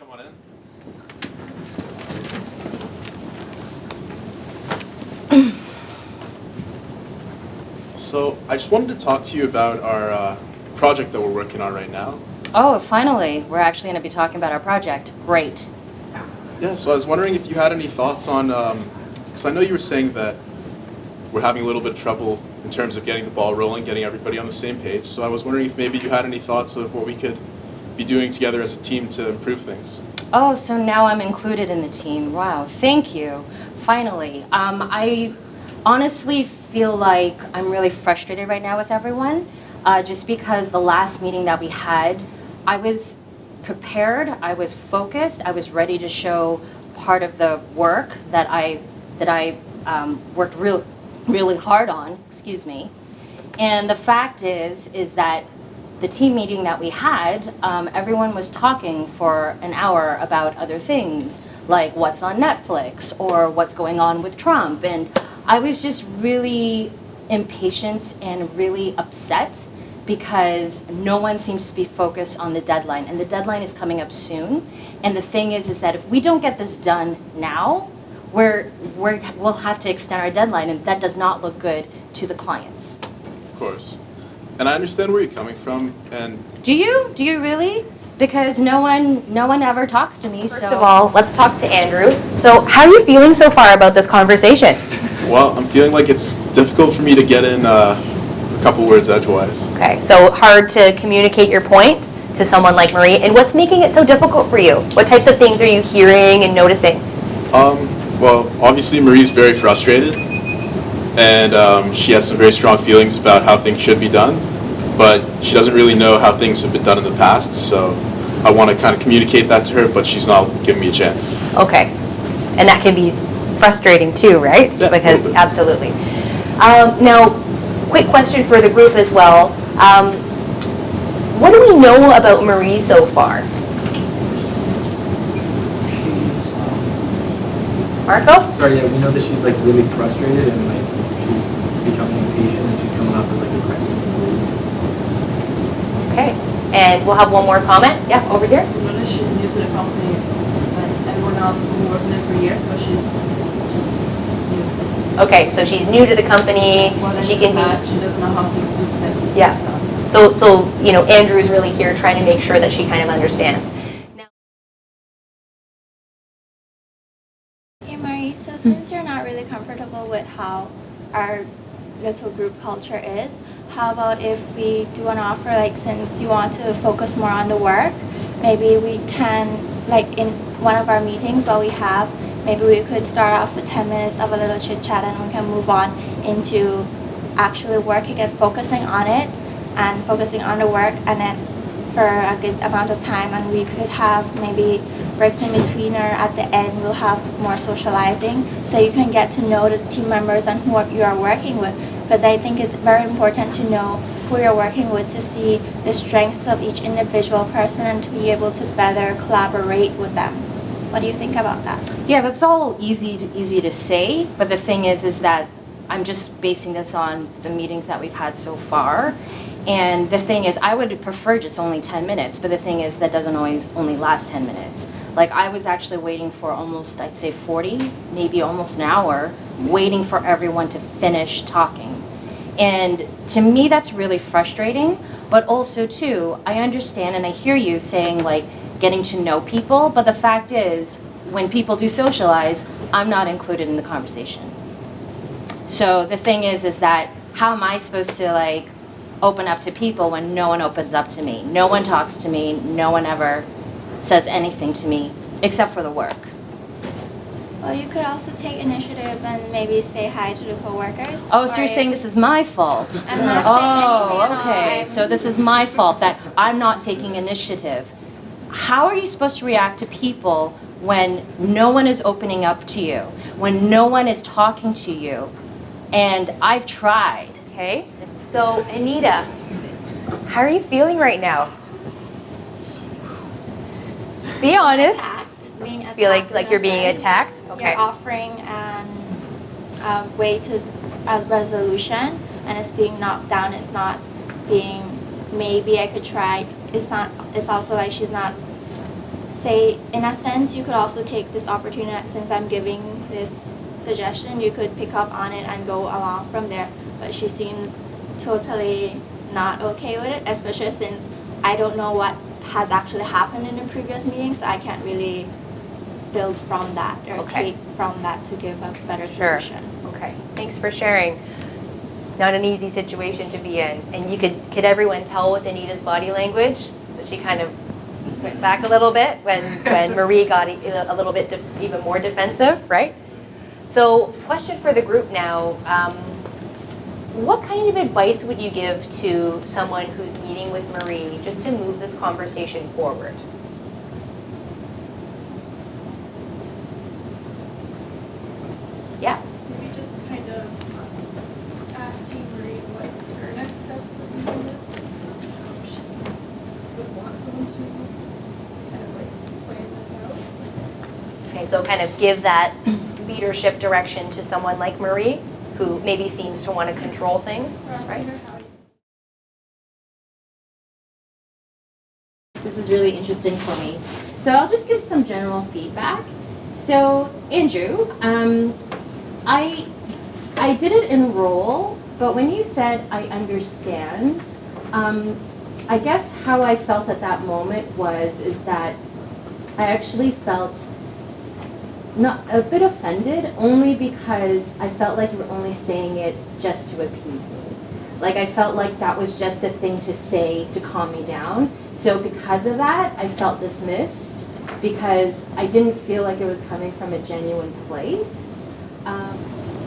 come on in. So I just wanted to talk to you about our project that we're working on right now. Oh, finally, we're actually going to be talking about our project. Great. Yeah, so I was wondering if you had any thoughts on, because I know you were saying that we're having a little bit of trouble in terms of getting the ball rolling, getting everybody on the same page. So I was wondering if maybe you had any thoughts of what we could be doing together as a team to improve things. Oh, so now I'm included in the team. Wow, thank you. Finally. I honestly feel like I'm really frustrated right now with everyone, just because the last meeting that we had, I was prepared, I was focused, I was ready to show part of the work that I worked really hard on, excuse me. And the fact is that the team meeting that we had, everyone was talking for an hour about other things, like what's on Netflix or what's going on with Trump. And I was just really impatient and really upset because no one seems to be focused on the deadline. And the deadline is coming up soon. And the thing is that if we don't get this done now, we'll have to extend our deadline, and that does not look good to the clients. Of course. And I understand where you're coming from, and... Do you? Do you really? Because no one ever talks to me, First of all, let's talk to Andrew. So how are you feeling so far about this conversation? Well, I'm feeling like it's difficult for me to get in a couple words edgewise. Okay, so hard to communicate your point to someone like Marie. And what's making it so difficult for you? What types of things are you hearing and noticing? Well, obviously Marie's very frustrated, and she has some very strong feelings about how things should be done, but she doesn't really know how things have been done in the past, so I want to kind of communicate that to her, but she's not giving me a chance. Okay, and that can be frustrating too, right? Yeah, because absolutely. Now, quick question for the group as well. What do we know about Marie so far? Marco? Sorry, yeah, we know that she's like really frustrated and like she's becoming impatient and she's coming off as like aggressive and rude. Okay, and we'll have one more comment. Yeah, over here. We know that she's new to the company, but everyone else has been working there for years, so she's new. Okay, so she's new to the company. She can be. She doesn't know how things work. Yeah. So you know, Andrew's really here trying to make sure that she kind of understands. Okay, Marie, so since you're not really comfortable with how our little group culture is, how about if we do an offer, like since you want to focus more on the work, maybe we can, like in one of our meetings while we have, maybe we could start off with 10 minutes of a little chit chat and we can move on into actually working and focusing on it and focusing on the work, and then for a good amount of time, and we could have maybe breaks in between, or at the end we'll have more socializing so you can get to know the team members and who you are working with, because I think it's very important to know who you're working with to see the strengths of each individual person and to be able to better collaborate with them. What do you think about that? Yeah, that's all easy to say, but the thing is that I'm just basing this on the meetings that we've had so far. And the thing is, I would prefer just only 10 minutes, but the thing is that doesn't always only last 10 minutes. Like I was actually waiting for almost, I'd say 40, maybe almost an hour, waiting for everyone to finish talking. And to me, that's really frustrating, but also too, I understand and I hear you saying like getting to know people, but the fact is, when people do socialize, I'm not included in the conversation. So the thing is that how am I supposed to like open up to people when no one opens up to me? No one talks to me, no one ever says anything to me except for the work. Well, you could also take initiative and maybe say hi to the coworkers. Oh, so you're saying this is my fault? I'm not saying anything at all. Okay. So this is my fault that I'm not taking initiative. How are you supposed to react to people when no one is opening up to you, when no one is talking to you? And I've tried. Okay. So Anita, how are you feeling right now? Be honest. Being attacked Feel like you're being attacked? Okay. You're offering a way to a resolution, and it's being knocked down. It's not being, maybe I could try. It's not. It's also like she's not say, in a sense, you could also take this opportunity that since I'm giving this suggestion, you could pick up on it and go along from there. But she seems totally not okay with it, especially since I don't know what has actually happened in the previous meeting, so I can't really build from that or Okay. take from that to give a better Sure. solution. Okay, thanks for sharing. Not an easy situation to be in. And could everyone tell with Anita's body language that she kind of went back a little bit when Marie got a little bit even more defensive, right? So question for the group now. What kind of advice would you give to someone who's meeting with Marie just to move this conversation forward? Yeah. Maybe just kind of asking Marie what her next steps would be in this. If she would want someone to kind of like plan this out. Okay, so kind of give that leadership direction to someone like Marie, who maybe seems to want to control things, Or asking right? her how This is really interesting for me. So I'll just give some general feedback. So Andrew, I didn't enroll, but when you said I understand, I guess how I felt at that moment is that I actually felt not a bit offended, only because I felt like you were only saying it just to appease me. Like I felt like that was just the thing to say to calm me down. So because of that, I felt dismissed because I didn't feel like it was coming from a genuine place.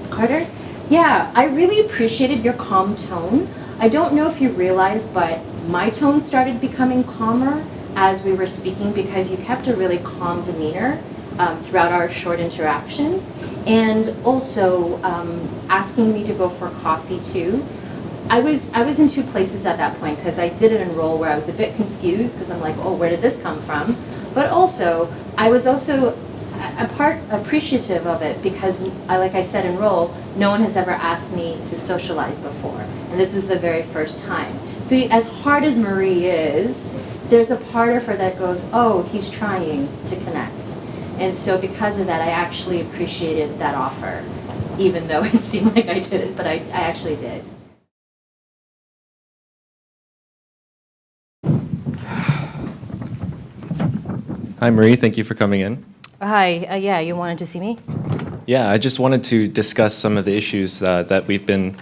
Carter? Yeah, I really appreciated your calm tone. I don't know if you realized, but my tone started becoming calmer as we were speaking because you kept a really calm demeanor throughout our short interaction. And also asking me to go for coffee too. I was in two places at that point because I didn't enroll where I was a bit confused because I'm like, oh, where did this come from? But also, I was also appreciative of it because, like I said, enroll, no one has ever asked me to socialize before. And this was the very first time. So as hard as Marie is, there's a part of her that goes, oh, he's trying to connect. And so because of that, I actually appreciated that offer, even though it seemed like I didn't, but I actually did. Hi, Marie. Thank you for coming in. Hi, yeah, you wanted to see me? Yeah, I just wanted to discuss some of the issues that we've been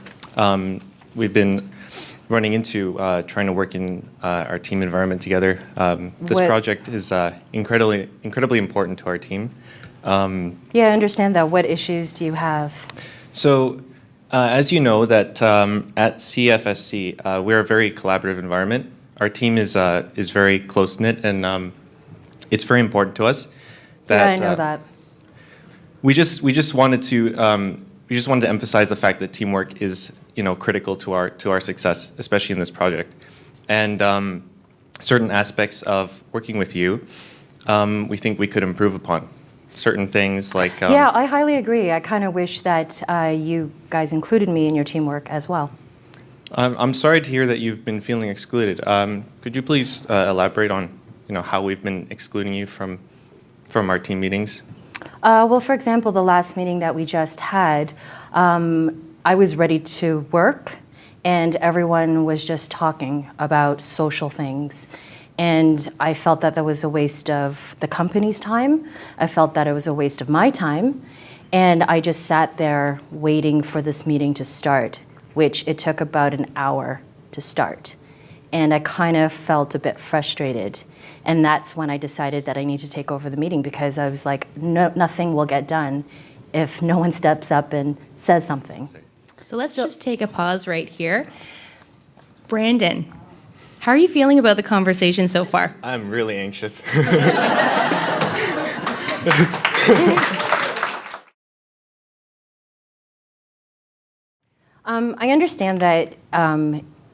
running into trying to work in our team environment together. This What- project is incredibly important to our team. Yeah, I understand that. What issues do you have? So, as you know, that at CFSC, we're a very collaborative environment. Our team is very close-knit, and it's very important to us. Yeah, I know that. We just wanted to emphasize the fact that teamwork is critical to our success, especially in this project. And certain aspects of working with you, we think we could improve upon. Certain things like Yeah, I highly agree. I kind of wish that you guys included me in your teamwork as well. I'm sorry to hear that you've been feeling excluded. Could you please elaborate on how we've been excluding you from our team meetings? Well, for example, the last meeting that we just had, I was ready to work, and everyone was just talking about social things. And I felt that was a waste of the company's time. I felt that it was a waste of my time. And I just sat there waiting for this meeting to start, which it took about an hour to start. And I kind of felt a bit frustrated. And that's when I decided that I need to take over the meeting because I was like, no, nothing will get done if no one steps up and says something. So let's just take a pause right here. Brandon, how are you feeling about the conversation so far? I'm really anxious. I understand that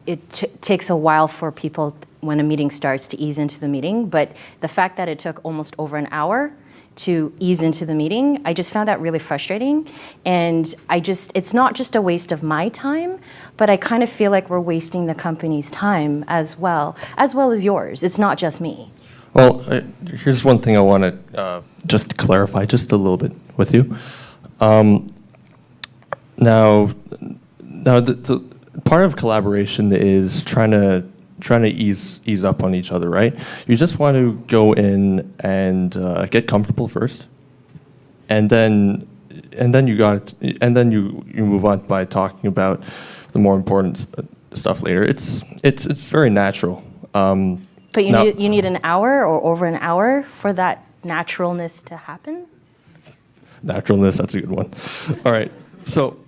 it takes a while for people, when a meeting starts, to ease into the meeting, but the fact that it took almost over an hour to ease into the meeting, I just found that really frustrating. And it's not just a waste of my time, but I kind of feel like we're wasting the company's time as well as yours. It's not just me. Well, here's one thing I want to just clarify just a little bit with you. Now, the part of collaboration is trying to ease up on each other, right? You just want to go in and get comfortable first, and then you move on by talking about the more important stuff later. It's very natural. But Now- you need an hour or over an hour for that naturalness to happen? Naturalness, that's a good one. All right, so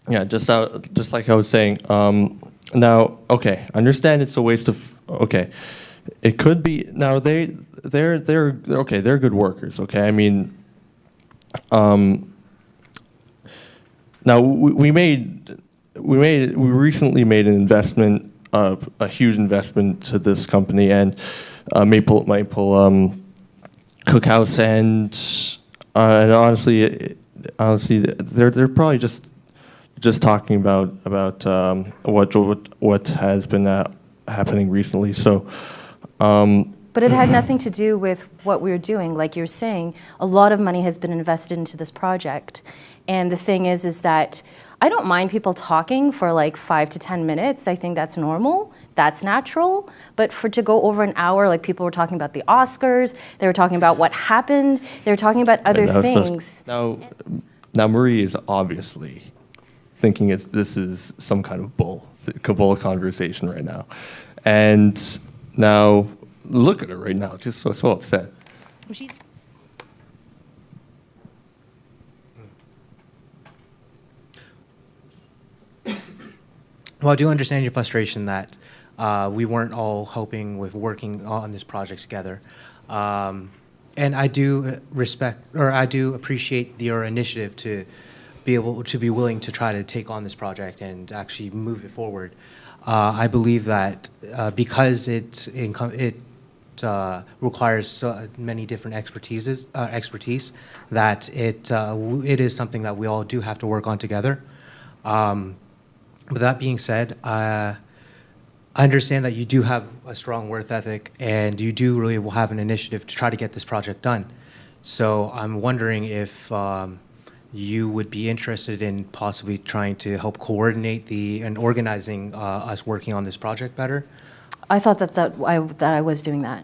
yeah, just like I was saying. Now, okay, understand it's a waste of. Okay, it could be. Now they're okay. They're good workers. Okay, I mean, now we recently made an investment, a huge investment to this company, and Maple Cookhouse, and honestly, they're probably just talking about what has been happening recently. So. But it had nothing to do with what we were doing. Like you're saying, a lot of money has been invested into this project. And the thing is that I don't mind people talking for like 5 to 10 minutes. I think that's normal. That's natural. But to go over an hour, like people were talking about the Oscars, they were talking about what happened, they were talking about other things. Now Marie is obviously thinking this is some kind of bull conversation right now. And now look at her right now, just so upset. Well, I do understand your frustration that we weren't all hoping with working on this project together. And I do appreciate your initiative to be willing to try to take on this project and actually move it forward. I believe that because it requires so many different expertise, that it is something that we all do have to work on together. With that being said, I understand that you do have a strong work ethic and you do really will have an initiative to try to get this project done. So I'm wondering if you would be interested in possibly trying to help coordinate and organizing us working on this project better. I thought that I was doing that.